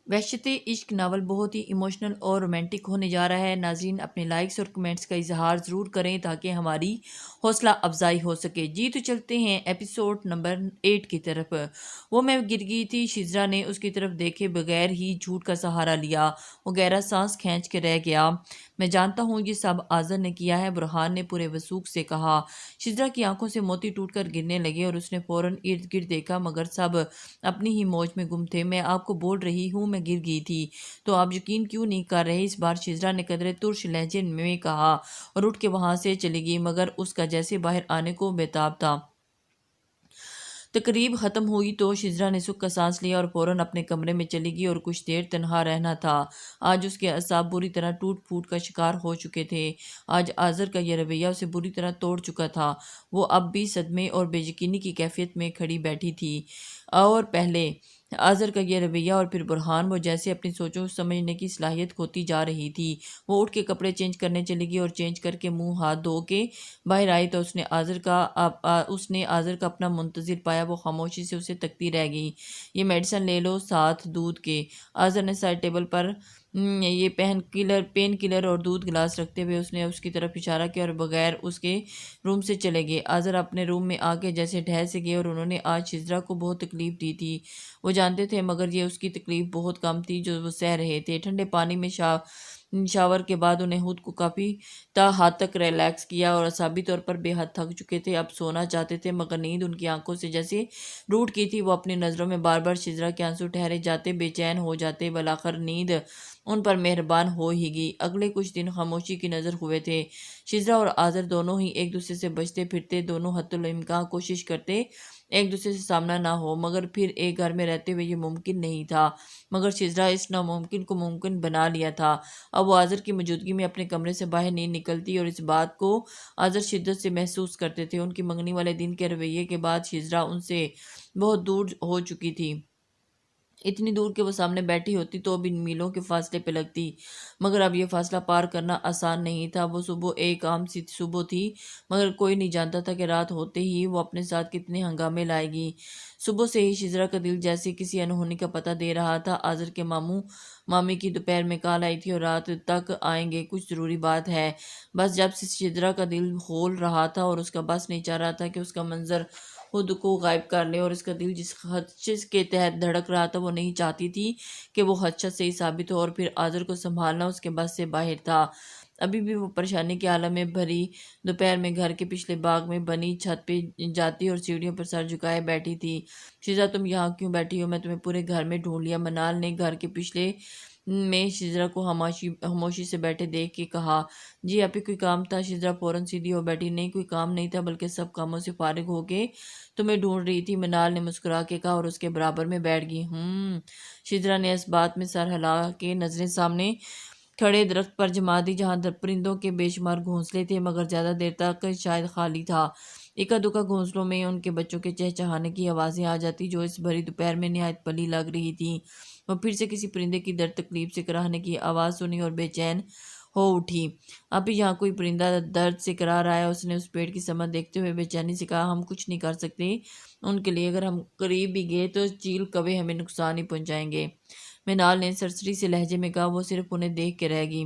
وحشت عشق ناول بہت ہی ایموشنل اور رومانٹک ہونے جا رہا ہے۔ ناظرین اپنے لائکس اور کمنٹس کا اظہار ضرور کریں تاکہ ہماری حوصلہ افزائی ہو سکے۔ جی تو چلتے ہیں ایپیسوڈ نمبر 8 کی طرف۔ وہ میں گر گئی تھی، شزرا نے اس کی طرف دیکھے بغیر ہی جھوٹ کا سہارا لیا۔ وہ گہرا سانس کھینچ کے رہ گیا۔ میں جانتا ہوں یہ سب آذر نے کیا ہے، برہان نے پورے وثوق سے کہا۔ شزرا کی آنکھوں سے موتی ٹوٹ کر گرنے لگے اور اس نے فوراً ارد گرد دیکھا مگر سب اپنی ہی موج میں گم تھے۔ میں آپ کو بول رہی ہوں میں گر گئی تھی، تو آپ یقین کیوں نہیں کر رہے؟ اس بار شزرا نے قدرے ترش لہجے میں کہا اور اٹھ کے وہاں سے چلی گئی، مگر اس کا جیسے باہر آنے کو بےتاب تھا۔ تقریب ختم ہوئی تو شزرا نے سکھ کا سانس لیا اور فوراً اپنے کمرے میں چلی گئی اور کچھ دیر تنہا رہنا تھا۔ آج اس کے اعصاب بری طرح ٹوٹ پھوٹ کا شکار ہو چکے تھے۔ آج آذر کا یہ رویہ اسے بری طرح توڑ چکا تھا۔ وہ اب بھی صدمے اور بے یقینی کی کیفیت میں کھڑی بیٹھی تھی، اور پہلے آذر کا یہ رویہ اور پھر برہان، وہ جیسے اپنی سوچوں سمجھنے کی صلاحیت کھوتی جا رہی تھی۔ وہ اٹھ کے کپڑے چینج کرنے چلی گئی اور چینج کر کے منہ ہاتھ دھو کے باہر آئی تو اس نے آذر کا اپنا منتظر پایا۔ وہ خاموشی سے اسے تکتی رہ گئی۔ یہ میڈیسن لے لو ساتھ دودھ کے۔ آذر نے سائڈ ٹیبل پر یہ پین کلر اور دودھ گلاس رکھتے ہوئے اس نے اس کی طرف اشارہ کیا اور بغیر اس کے روم سے چلے گئے۔ آذر اپنے روم میں آ کے جیسے ڈھہ سے گئے اور انہوں نے آج شزرا کو بہت تکلیف دی تھی، وہ جانتے تھے، مگر یہ اس کی تکلیف بہت کم تھی جو وہ سہ رہے تھے۔ ٹھنڈے پانی میں شاور کے بعد انہیں خود کو کافی حد تک ریلیکس کیا اور اعصابی طور پر بے حد تھک چکے تھے۔ اب سونا چاہتے تھے مگر نیند ان کی آنکھوں سے جیسے روٹ کی تھی۔ وہ اپنی نظروں میں بار بار شزرا کے آنسو ٹھہرے جاتے، بے چین ہو جاتے۔ بالآخر نیند ان پر مہربان ہو ہی گئی۔ اگلے کچھ دن خاموشی کی نظر ہوئے تھے۔ شزرا اور آذر دونوں ہی ایک دوسرے سے بچتے پھرتے، دونوں حتی الامکان کوشش کرتے ایک دوسرے سے سامنا نہ ہو، مگر پھر ایک گھر میں رہتے ہوئے یہ ممکن نہیں تھا۔ مگر شزرا اس ناممکن کو ممکن بنا لیا تھا۔ اب وہ آذر کی موجودگی میں اپنے کمرے سے باہر نہیں نکلتی اور اس بات کو آذر شدت سے محسوس کرتے تھے۔ ان کی منگنی والے دن کے رویے کے بعد شزرا ان سے بہت دور ہو چکی تھی، اتنی دور کہ وہ سامنے بیٹھی ہوتی تو بھی میلوں کے فاصلے پہ لگتی، مگر اب یہ فاصلہ پار کرنا آسان نہیں تھا۔ وہ صبح ایک عام سی صبح تھی، مگر کوئی نہیں جانتا تھا کہ رات ہوتے ہی وہ اپنے ساتھ کتنے ہنگامے لائے گی۔ صبح سے ہی شزرا کا دل جیسے کسی انہونی کا پتہ دے رہا تھا۔ آذر کے ماموں مامی کی دوپہر میں کال آئی تھی اور رات تک آئیں گے، کچھ ضروری بات ہے۔ بس جب سے شزرا کا دل ہول رہا تھا اور اس کا بس نہیں چاہ رہا تھا کہ اس کا منظر خود کو غائب کر لے، اور اس کا دل جس خدشے کے تحت دھڑک رہا تھا وہ نہیں چاہتی تھی کہ وہ خدشہ صحیح ثابت ہو، اور پھر آذر کو سنبھالنا اس کے بس سے باہر تھا۔ ابھی بھی وہ پریشانی کے عالم میں بھری دوپہر میں گھر کے پچھلے باغ میں بنی چھت پہ جاتی اور سیڑھیوں پر سر جھکائے بیٹھی تھی۔ شزرا تم یہاں کیوں بیٹھی ہو؟ میں تمہیں پورے گھر میں ڈھونڈ لیا، منال نے گھر کے پچھلے میں شزرا کو خاموشی سے بیٹھے دیکھ کے کہا۔ جی اپی کوئی کام تھا؟ شزرا فوراً سیدھی ہو بیٹھی۔ نہیں کوئی کام نہیں تھا، بلکہ سب کاموں سے فارغ ہو کے تمہیں ڈھونڈ رہی تھی، منال نے مسکرا کے کہا اور اس کے برابر میں بیٹھ گئی۔ شزرا نے اس بات میں سر ہلا کے نظریں سامنے کھڑے درخت پر جما دی جہاں پرندوں کے بے شمار گھونسلے تھے، مگر زیادہ دیر تک شاید خالی تھا۔ اکا دکا گھونسلوں میں ان کے بچوں کے چہچہانے کی آوازیں آ جاتی جو اس بھری دوپہر میں نہایت پلی لگ رہی تھیں۔ وہ پھر سے کسی پرندے کی درد تکلیف سے کراہنے کی آواز سنی اور بے چین ہو اٹھی۔ ابھی یہاں کوئی پرندہ درد سے کرا رہا ہے؟ اس نے اس پیڑ کی سمت دیکھتے ہوئے بے چینی سے کہا۔ ہم کچھ نہیں کر سکتے ان کے لیے، اگر ہم قریب بھی گئے تو چیل کوے ہمیں نقصان ہی پہنچائیں گے، منال نے سرسری سے لہجے میں کہا۔ وہ صرف انہیں دیکھ کے رہ گئی،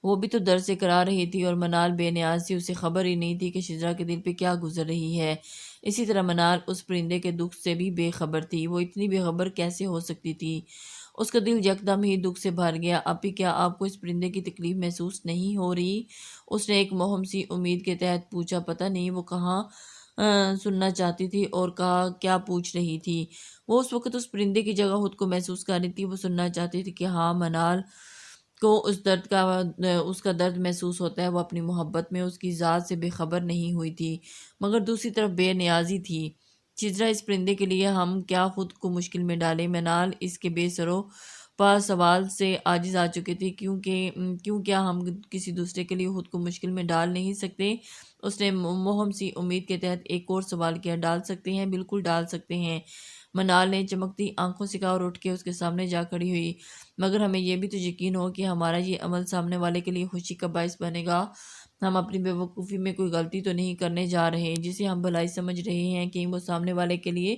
وہ بھی تو درد سے کرا رہی تھی، اور منال بے نیاز تھی، اسے خبر ہی نہیں تھی کہ شزرا کے دل پہ کیا گزر رہی ہے۔ اسی طرح منال اس پرندے کے دکھ سے بھی بے خبر تھی۔ وہ اتنی بے خبر کیسے ہو سکتی تھی؟ اس کا دل یکدم ہی دکھ سے بھر گیا۔ اپی کیا آپ کو اس پرندے کی تکلیف محسوس نہیں ہو رہی؟ اس نے ایک مہم سی امید کے تحت پوچھا۔ پتہ نہیں وہ کہاں سننا چاہتی تھی اور کیا پوچھ رہی تھی۔ وہ اس وقت اس پرندے کی جگہ خود کو محسوس کر رہی تھی۔ وہ سننا چاہتی تھی کہ ہاں منال کو اس کا درد محسوس ہوتا ہے۔ وہ اپنی محبت میں اس کی ذات سے بے خبر نہیں ہوئی تھی، مگر دوسری طرف بے نیازی تھی۔ شزرا اس پرندے کے لیے ہم کیا خود کو مشکل میں ڈالیں؟ منال اس کے بے سرو پا سوال سے عاجز آ چکے تھے۔ کیوں کیا ہم کسی دوسرے کے لیے خود کو مشکل میں ڈال نہیں سکتے؟ اس نے مہم سی امید کے تحت ایک اور سوال کیا۔ ڈال سکتے ہیں، بالکل ڈال سکتے ہیں، منال نے چمکتی آنکھوں سے کہا اور اٹھ کے اس کے سامنے جا کھڑی ہوئی۔ مگر ہمیں یہ بھی تو یقین ہو کہ ہمارا یہ عمل سامنے والے کے لیے خوشی کا باعث بنے گا۔ ہم اپنی بے وقوفی میں کوئی غلطی تو نہیں کرنے جا رہے جسے ہم بھلائی سمجھ رہے ہیں کہ وہ سامنے والے کے لیے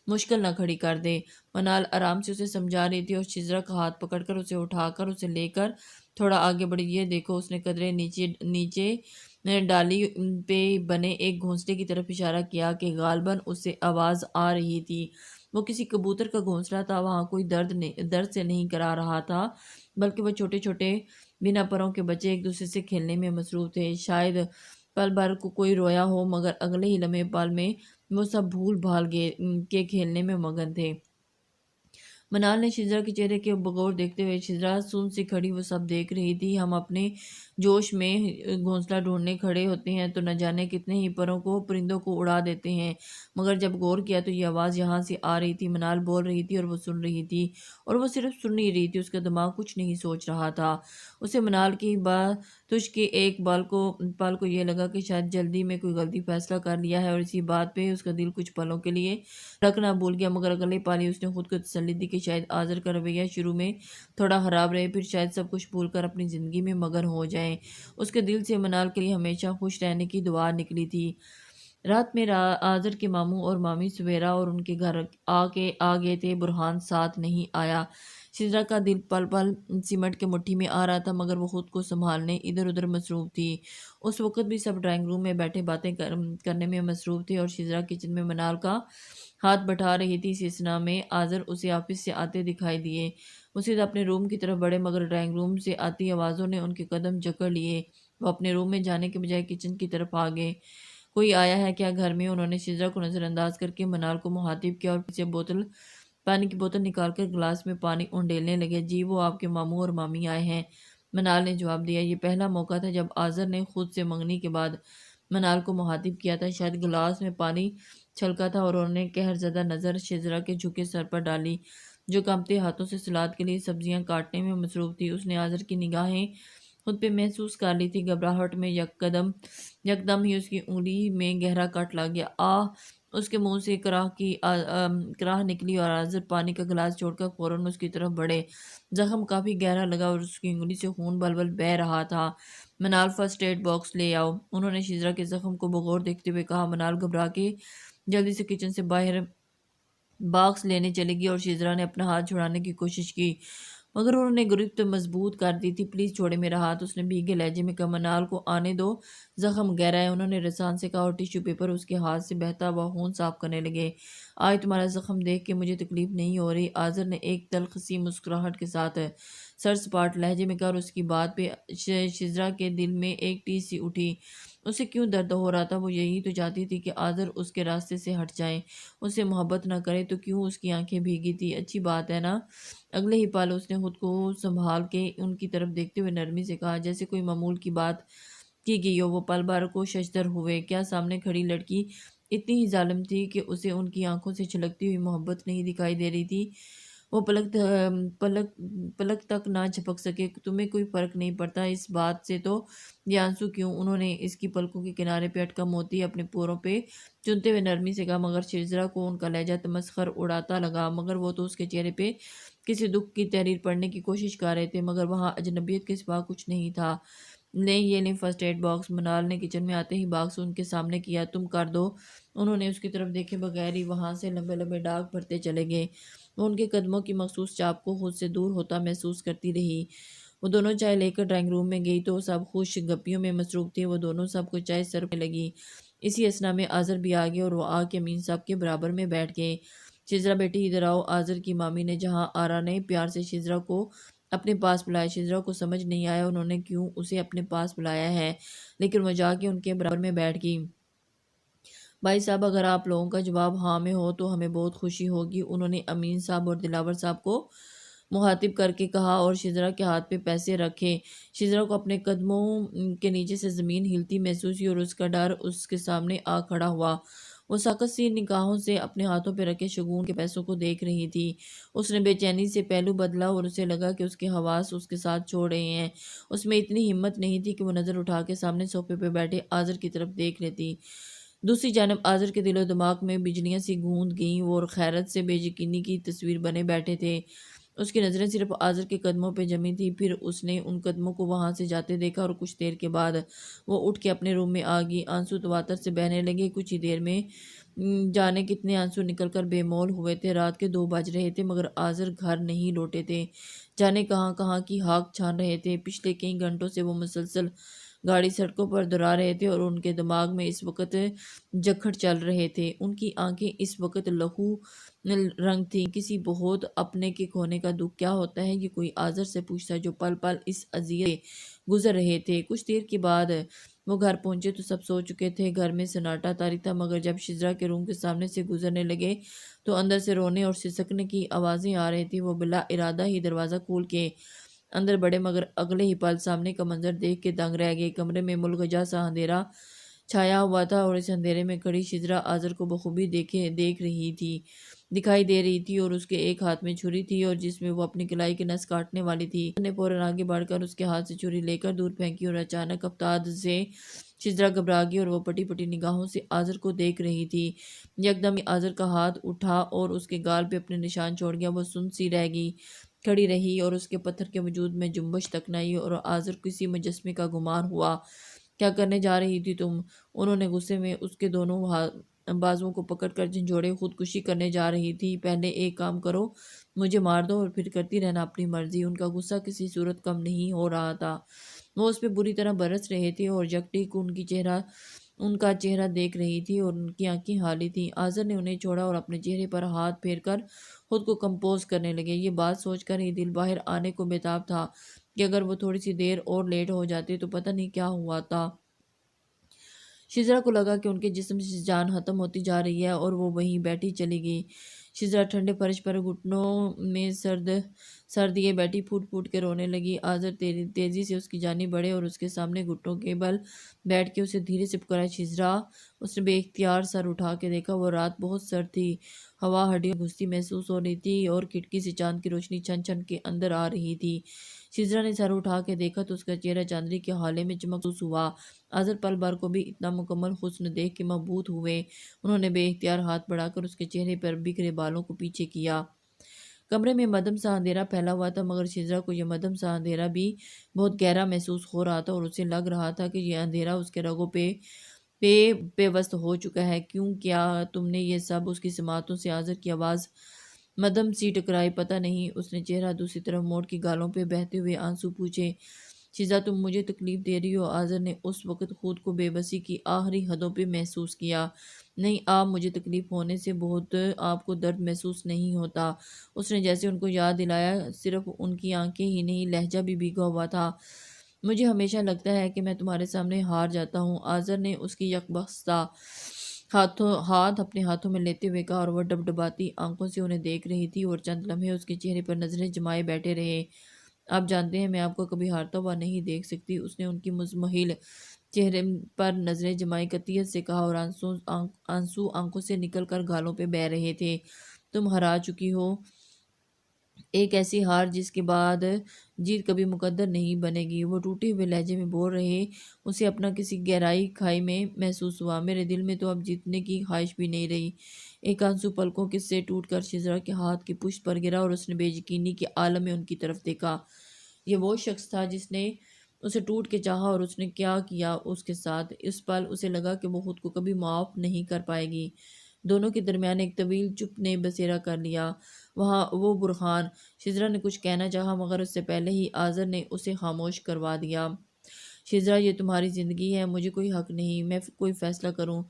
مشکل نہ کھڑی کر دے۔ منال آرام سے اسے سمجھا رہی تھی اور شزرا کا ہاتھ پکڑ کر اسے اٹھا کر اسے لے کر تھوڑا آگے بڑھی۔ یہ دیکھو، اس نے قدرے نیچے ڈالی پہ بنے ایک گھونسلے کی طرف اشارہ کیا کہ غالباً اس سے آواز آ رہی تھی۔ وہ کسی کبوتر کا گھونسلہ تھا، وہاں کوئی درد سے نہیں کرا رہا تھا، بلکہ وہ چھوٹے چھوٹے بنا پروں کے بچے ایک دوسرے سے کھیلنے میں مصروف تھے۔ شاید پل بھر کو کوئی رویا ہو، مگر اگلے ہی لمحے پل میں وہ سب بھول بھال کے کھیلنے میں مگن تھے۔ منال نے شزرا کے چہرے کے بغور دیکھتے ہوئے، شزرا سن سی کھڑی وہ سب دیکھ رہی تھی۔ ہم اپنے جوش میں گھونسلہ ڈھونڈنے کھڑے ہوتے ہیں تو نہ جانے کتنے ہی پرندوں کو اڑا دیتے ہیں، مگر جب غور کیا تو یہ آواز یہاں سے آ رہی تھی۔ منال بول رہی تھی اور وہ سن رہی تھی، اور وہ صرف سن ہی رہی تھی، اس کا دماغ کچھ نہیں سوچ رہا تھا۔ اسے منال کی باتش کے ایک پل کو یہ لگا کہ شاید جلدی میں کوئی غلطی فیصلہ کر لیا ہے، اور اسی بات پہ اس کا دل کچھ پلوں کے لیے رکھنا بھول گیا۔ مگر اگلے پل ہی اس نے خود کو تسلی دی کہ شاید آذر کا رویہ شروع میں تھوڑا خراب رہے، پھر شاید سب کچھ بھول کر اپنی زندگی میں مگن ہو جائیں۔ اس کے دل سے منال کے لیے ہمیشہ خوش رہنے کی دعا نکلی تھی۔ رات میں آذر کے ماموں اور مامی سویرا اور ان کے گھر آ گئے تھے۔ برہان ساتھ نہیں آیا۔ شزرا کا دل پل پل سمٹ کے مٹھی میں آ رہا تھا، مگر وہ خود کو سنبھالنے ادھر ادھر مصروف تھی۔ اس وقت بھی سب ڈرائنگ روم میں بیٹھے باتیں کرنے میں مصروف تھے، اور شزرا کچن میں منال کا ہاتھ بٹھا رہی تھی۔ اس اثنا میں آذر اسے آفس سے آتے دکھائی دیے۔ وہ سیدھا اپنے روم کی طرف بڑھے، مگر ڈرائنگ روم سے آتی آوازوں نے ان کے قدم جکڑ لیے۔ وہ اپنے روم میں جانے کے بجائے کچن کی طرف آگے۔ کوئی آیا ہے کیا گھر میں؟ انہوں نے شزرا کو نظر انداز کر کے منال کو مخاطب کیا اور پیچھے پانی کی بوتل نکال کر گلاس میں پانی انڈیلنے لگے۔ جی، وہ آپ کے ماموں اور مامی آئے ہیں، منال نے جواب دیا۔ یہ پہلا موقع تھا جب آذر نے خود سے منگنی کے بعد منال کو مخاطب کیا تھا۔ شاید گلاس میں پانی چھلکا تھا اور انہوں نے قہر زدہ نظر شزرا کے جھکے سر پر ڈالی، جو کانپتے ہاتھوں سے سلاد کے لیے سبزیاں کاٹنے میں مصروف تھی۔ اس نے آذر کی نگاہیں خود پہ محسوس کر لی تھی۔ گھبراہٹ میں یکدم ہی اس کی انگلی میں گہرا کٹ لگ گیا۔ آہ! اس کے منہ سے کراہ نکلی اور آذر پانی کا گلاس چھوڑ کر فوراً اس کی طرف بڑھے۔ زخم کافی گہرا لگا اور اس کی انگلی سے خون بل بل بہہ رہا تھا۔ منال، فرسٹ ایڈ باکس لے آؤ، انہوں نے شزرا کے زخم کو بغور دیکھتے ہوئے کہا۔ منال گھبرا کے جلدی سے کچن سے باہر باکس لینے چلی گئی اور شزرا نے اپنا ہاتھ چھڑانے کی کوشش کی، مگر انہوں نے گرفت مضبوط کر دی تھی۔ پلیز چھوڑے میرا ہاتھ، اس نے بھیگے لہجے میں کہا۔ منال کو آنے دو، زخم گہرا ہے، انہوں نے رسان سے کہا اور ٹیشو پیپر اس کے ہاتھ سے بہتا ہوا خون صاف کرنے لگے۔ آج تمہارا زخم دیکھ کے مجھے تکلیف نہیں ہو رہی، آذر نے ایک تلخ سی مسکراہٹ کے ساتھ سر سپاٹ لہجے میں کہا، اور اس کی بات پہ شزرا کے دل میں ایک ٹیس سی اٹھی۔ اسے کیوں درد ہو رہا تھا؟ وہ یہی تو چاہتی تھی کہ آذر اس کے راستے سے ہٹ جائے، اس سے محبت نہ کرے، تو کیوں اس کی آنکھیں بھیگی تھی؟ اچھی بات ہے نا؟ اگلے ہی پل اس نے خود کو سنبھال کے ان کی طرف دیکھتے ہوئے نرمی سے کہا، جیسے کوئی معمول کی بات کی گئی ہو۔ وہ پل بھر کو ششدر ہوئے۔ کیا سامنے کھڑی لڑکی اتنی ہی ظالم تھی کہ اسے ان کی آنکھوں سے چھلکتی ہوئی محبت نہیں دکھائی دے رہی تھی؟ وہ پلک تک نہ جھپک سکے۔ تمہیں کوئی فرق نہیں پڑتا اس بات سے تو یہ آنسو کیوں؟ انہوں نے اس کی پلکوں کے کنارے پہ اٹکا موتی اپنے پوروں پہ چنتے ہوئے نرمی سے کہا، مگر شزرا کو ان کا لہجہ تمسخر اڑاتا لگا، مگر وہ تو اس کے چہرے پہ کسی دکھ کی تحریر پڑھنے کی کوشش کر رہے تھے، مگر وہاں اجنبیت کے سوا کچھ نہیں تھا۔ یہ لیں فرسٹ ایڈ باکس، منال نے کچن میں آتے ہی باکس ان کے سامنے کیا۔ تم کر دو، انہوں نے اس کی طرف دیکھے بغیر ہی وہاں سے لمبے لمبے ڈاگ بھرتے چلے گئے۔ وہ ان کے قدموں کی مخصوص چاپ کو خود سے دور ہوتا محسوس کرتی رہی۔ وہ دونوں چائے لے کر ڈرائنگ روم میں گئی تو سب خوش گپیوں میں مصروف تھے۔ وہ دونوں سب کو چائے سرو کرنے لگی۔ اسی اثنا میں آذر بھی آ گئے اور وہ آ کے امین صاحب کے برابر میں بیٹھ گئے۔ شزرا بیٹی ادھر آؤ، آذر کی مامی نے جہاں آرا نے پیار سے شزرا کو اپنے پاس بلایا۔ شزرا کو سمجھ نہیں آیا انہوں نے کیوں اسے اپنے پاس بلایا ہے، لیکن وہ جا کے ان کے برابر میں بیٹھ گئی۔ بھائی صاحب، اگر آپ لوگوں کا جواب ہاں میں ہو تو ہمیں بہت خوشی ہوگی، انہوں نے امین صاحب اور دلاور صاحب کو مخاطب کر کے کہا اور شزرا کے ہاتھ پہ پیسے رکھے۔ شزرا کو اپنے قدموں کے نیچے سے زمین ہلتی محسوس ہوئی اور اس کا ڈر اس کے سامنے آ کھڑا ہوا۔ وہ ساکت سی نگاہوں سے اپنے ہاتھوں پہ رکھے شگون کے پیسوں کو دیکھ رہی تھی۔ اس نے بے چینی سے پہلو بدلا اور اسے لگا کہ اس کے حواس اس کے ساتھ چھوڑ رہے ہیں۔ اس میں اتنی ہمت نہیں تھی کہ وہ نظر اٹھا کے سامنے صوفے پہ بیٹھے آذر کی طرف دیکھ لیتی۔ دوسری جانب آذر کے دل و دماغ میں بجلیاں سی گوند گئیں، وہ اور خیرت سے بے یقینی کی تصویر بنے بیٹھے تھے۔ اس کی نظریں صرف آذر کے قدموں پہ جمی تھی۔ پھر اس نے ان قدموں کو وہاں سے جاتے دیکھا اور کچھ دیر کے بعد وہ اٹھ کے اپنے روم میں آ گئی۔ آنسو تواتر سے بہنے لگے۔ کچھ ہی دیر میں جانے کتنے آنسو نکل کر بے مول ہوئے تھے۔ رات کے 2 بج رہے تھے مگر آذر گھر نہیں لوٹے تھے۔ جانے کہاں کہاں کی ہاک چھان رہے تھے۔ پچھلے کئی گھنٹوں سے وہ مسلسل گاڑی سڑکوں پر دوڑا رہے تھے اور ان کے دماغ میں اس وقت جکھڑ چل رہے تھے۔ ان کی آنکھیں اس وقت لہو رنگ تھیں۔ کسی بہت اپنے کے کھونے کا دکھ کیا ہوتا ہے، یہ کوئی آذر سے پوچھتا جو پل پل اس اذیت سے گزر رہے تھے۔ کچھ دیر کے بعد وہ گھر پہنچے تو سب سو چکے تھے۔ گھر میں سناٹا طاری تھا مگر جب شزرا کے روم کے سامنے سے گزرنے لگے تو اندر سے رونے اور سسکنے کی آوازیں آ رہی تھی۔ وہ بلا ارادہ ہی دروازہ کھول کے اندر بڑھے مگر اگلے ہی پل سامنے کا منظر دیکھ کے دنگ رہ گئے۔ کمرے میں ملغجا سا اندھیرا چھایا ہوا تھا اور اس اندھیرے میں کھڑی شزرا آذر کو بخوبی دکھائی دے رہی تھی اور اس کے ایک ہاتھ میں چھری تھی اور جس میں وہ اپنی کلائی کی نس کاٹنے والی تھی۔ اس نے فوراً آگے بڑھ کر اس کے ہاتھ سے چھری لے کر دور پھینکی اور اچانک افتاد سے شزرا گھبرا گئی اور وہ پٹی پٹی نگاہوں سے آذر کو دیکھ رہی تھی۔ یکدم ہی آذر کا ہاتھ اٹھا اور اس کے گال پہ اپنے نشان چھوڑ گیا۔ وہ سن سی رہ گئی، کھڑی رہی اور اس کے پتھر کے وجود میں جنبش تک نہ آئی اور آذر کسی مجسمے کا گمان ہوا۔ کیا کرنے جا رہی تھی تم؟ انہوں نے غصے میں اس کے دونوں بازوؤں کو پکڑ کر جھنجھوڑے۔ خودکشی کرنے جا رہی تھی؟ پہلے ایک کام کرو، مجھے مار دو اور پھر کرتی رہنا اپنی مرضی۔ ان کا غصہ کسی صورت کم نہیں ہو رہا تھا۔ وہ اس پہ بری طرح برس رہے تھے اور یکٹیک ان کا چہرہ دیکھ رہی تھی اور ان کی آنکھیں خالی تھیں۔ آذر نے انہیں چھوڑا اور اپنے چہرے پر ہاتھ پھیر کر خود کو کمپوز کرنے لگے۔ یہ بات سوچ کر ہی دل باہر آنے کو بےتاب تھا کہ اگر وہ تھوڑی سی دیر اور لیٹ ہو جاتے تو پتہ نہیں کیا ہوا تھا۔ شزرا کو لگا کہ ان کے جسم سے جان ختم ہوتی جا رہی ہے اور وہ وہیں بیٹھی چلی گئی۔ شزرا ٹھنڈے فرش پر گھٹنوں میں سر دیے بیٹھی پھوٹ پھوٹ کے رونے لگی۔ آذر تیزی سے اس کی جانب بڑھے اور اس کے سامنے گھٹنوں کے بل بیٹھ کے اسے دھیرے سے پکارا، شزرا۔ اس نے بے اختیار سر اٹھا کے دیکھا۔ وہ رات بہت سرد تھی، ہوا ہڈیوں میں گھستی محسوس ہو رہی تھی اور کھڑکی سے چاند کی روشنی چھن چھن کے اندر آ رہی تھی۔ شزرا نے سر اٹھا کے دیکھا تو اس کا چہرہ چاندنی کے ہالے میں چمک محسوس ہوا۔ آذر پل بھر کو بھی اتنا مکمل حسن دیکھ کے مبہوت ہوئے۔ انہوں نے بے اختیار ہاتھ بڑھا کر اس کے چہرے پر بکھرے بالوں کو پیچھے کیا۔ کمرے میں مدھم سا اندھیرا پھیلا ہوا تھا مگر شزرا کو یہ مدھم سا اندھیرا بھی بہت گہرا محسوس ہو رہا تھا اور اسے لگ رہا تھا کہ یہ اندھیرا اس کے رگوں پہ پیوست ہو چکا ہے۔ کیوں کیا تم نے یہ سب؟ اس کی سماعتوں سے آذر کی آواز مدھم سی ٹکرائی۔ پتہ نہیں۔ اس نے چہرہ دوسری طرف موڑ کے گالوں پہ بہتے ہوئے آنسو پوچھے، شزرا تم مجھے تکلیف دے رہی ہو؟ آذر نے اس وقت خود کو بے بسی کی آخری حدوں پہ محسوس کیا۔ نہیں آپ، مجھے تکلیف ہونے سے بہت آپ کو درد محسوس نہیں ہوتا۔ اس نے جیسے ان کو یاد دلایا، صرف ان کی آنکھیں ہی نہیں لہجہ بھی بھیگا ہوا تھا۔ مجھے ہمیشہ لگتا ہے کہ میں تمہارے سامنے ہار جاتا ہوں۔ آذر نے اس کی یکبستہ ہاتھ اپنے ہاتھوں میں لیتے ہوئے کہا اور وہ ڈبڈباتی آنکھوں سے انہیں دیکھ رہی تھی اور چند لمحے اس کے چہرے پر نظریں جمائے بیٹھے رہے۔ آپ جانتے ہیں میں آپ کو کبھی ہارتا ہوا نہیں دیکھ سکتی، اس نے ان کی مضمحل چہرے پر نظریں جمائی قطعیت سے کہا اور آنسو آنکھوں سے نکل کر گالوں پہ بہہ رہے تھے۔ تم ہرا چکی ہو، ایک ایسی ہار جس کے بعد جیت کبھی مقدر نہیں بنے گی۔ وہ ٹوٹے ہوئے لہجے میں بول رہے، اسے اپنا کسی گہرائی کھائی میں محسوس ہوا۔ میرے دل میں تو اب جیتنے کی خواہش بھی نہیں رہی۔ ایک آنسو پلکوں سے ٹوٹ کر شزرا کے ہاتھ کی پشت پر گرا اور اس نے بے یقینی کے عالم میں ان کی طرف دیکھا۔ یہ وہ شخص تھا جس نے اسے ٹوٹ کے چاہا اور اس نے کیا کیا اس کے ساتھ۔ اس پل اسے لگا کہ وہ خود کو کبھی معاف نہیں کر پائے گی۔ دونوں کے درمیان ایک طویل چپ نے بسیرا کر لیا۔ وہاں وہ برہان۔ شزرا نے کچھ کہنا چاہا مگر اس سے پہلے ہی آذر نے اسے خاموش کروا دیا۔ شزرا یہ تمہاری زندگی ہے، مجھے کوئی حق نہیں میں کوئی فیصلہ کروں۔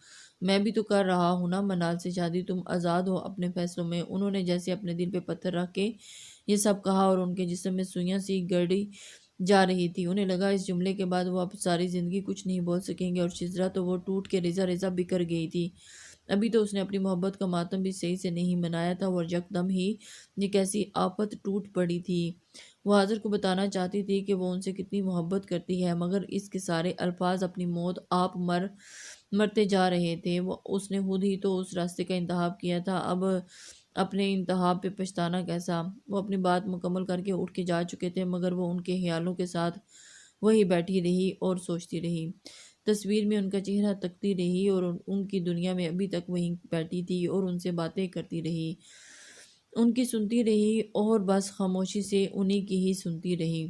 میں بھی تو کر رہا ہوں نا منال سے شادی، تم آزاد ہو اپنے فیصلوں میں۔ انہوں نے جیسے اپنے دل پہ پتھر رکھ کے یہ سب کہا اور ان کے جسم میں سوئیاں سی گڑی جا رہی تھی۔ انہیں لگا اس جملے کے بعد وہ اب ساری زندگی کچھ نہیں بول سکیں گے اور شزرا تو وہ ٹوٹ کے ریزہ ریزہ بکھر گئی تھی۔ ابھی تو اس نے اپنی محبت کا ماتم بھی صحیح سے نہیں منایا تھا اور یکدم ہی یہ کیسی آفت ٹوٹ پڑی تھی۔ وہ آذر کو بتانا چاہتی تھی کہ وہ ان سے کتنی محبت کرتی ہے مگر اس کے سارے الفاظ اپنی موت آپ مرتے جا رہے تھے۔ اس نے خود ہی تو اس راستے کا انتخاب کیا تھا، اب اپنے انتخاب پہ پچھتانا کیسا؟ وہ اپنی بات مکمل کر کے اٹھ کے جا چکے تھے مگر وہ ان کے خیالوں کے ساتھ وہی بیٹھی رہی اور سوچتی رہی۔ تصویر میں ان کا چہرہ تکتی رہی اور ان کی دنیا میں ابھی تک وہیں بیٹھی تھی اور ان سے باتیں کرتی رہی۔ ان کی سنتی رہی اور بس خاموشی سے انہی کی ہی سنتی رہی۔